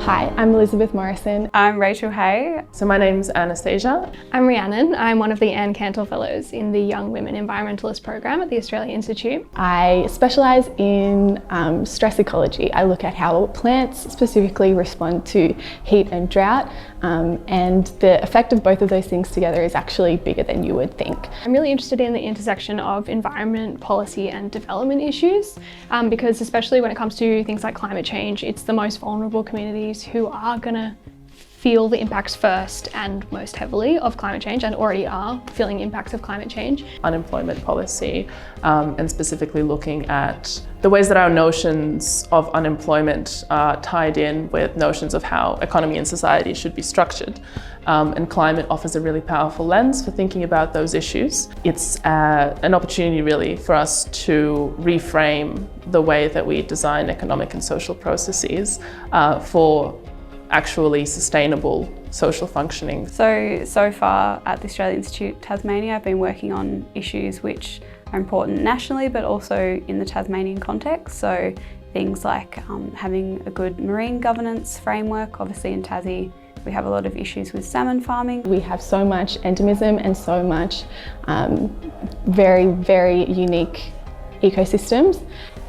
Hi, I'm Elizabeth Morrison. I'm Rachel Hay. So my name's Anastasia. I'm Rhiannon. I'm one of the Anne Kantor Fellows in the Young Women Environmentalist program at the Australia Institute. I specialise in stress ecology. I look at how plants specifically respond to heat and drought, and the effect of both of those things together is actually bigger than you would think. I'm really interested in the intersection of environment, policy and development issues, because especially when it comes to things like climate change, it's the most vulnerable communities who are going to feel the impacts first and most heavily of climate change, and already are feeling impacts of climate change. Unemployment policy, and specifically looking at the ways that our notions of unemployment are tied in with notions of how economy and society should be structured. And climate offers a really powerful lens for thinking about those issues. It's an opportunity really for us to reframe the way that we design economic and social processes for actually sustainable social functioning. So far at the Australia Institute Tasmania, I've been working on issues which are important nationally but also in the Tasmanian context. So things like having a good marine governance framework. Obviously in Tassie we have a lot of issues with salmon farming. We have so much endemism and so much very, very unique ecosystems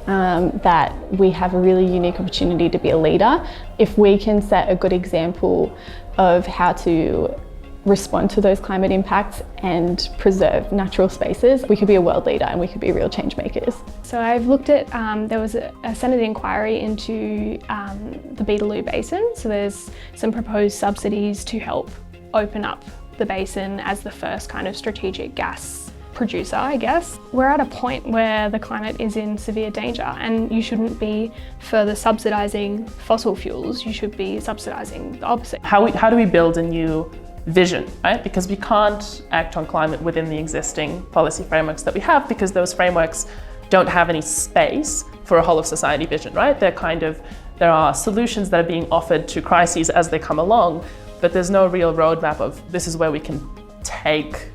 that we have a really unique opportunity to be a leader. If we can set a good example of how to respond to those climate impacts and preserve natural spaces, we could be a world leader and we could be real change makers. So I've looked at, there was a Senate inquiry into the Beetaloo Basin. So there's some proposed subsidies to help open up the basin as the first kind of strategic gas producer, I guess. We're at a point where the climate is in severe danger and you shouldn't be further subsidising fossil fuels, you should be subsidising the opposite. How do we build a new vision, right? Because we can't act on climate within the existing policy frameworks that we have, because those frameworks don't have any space for a whole of society vision, right? There are solutions that are being offered to crises as they come along, but there's no real roadmap of this is where we can take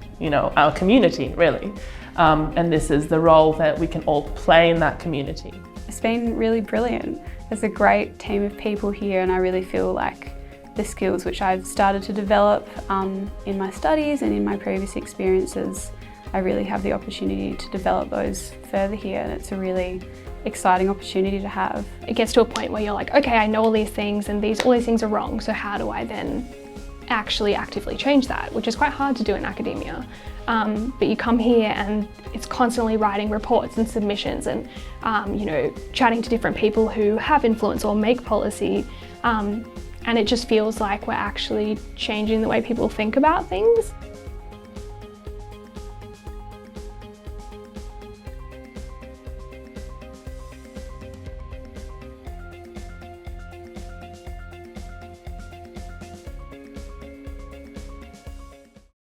our community, really. And this is the role that we can all play in that community. It's been really brilliant. There's a great team of people here and I really feel like the skills which I've started to develop in my studies and in my previous experiences, I really have the opportunity to develop those further here, and it's a really exciting opportunity to have. It gets to a point where you're like, okay, I know all these things and all these things are wrong, so how do I then actually actively change that, which is quite hard to do in academia. But you come here and it's constantly writing reports and submissions and chatting to different people who have influence or make policy, and it just feels like we're actually changing the way people think about things.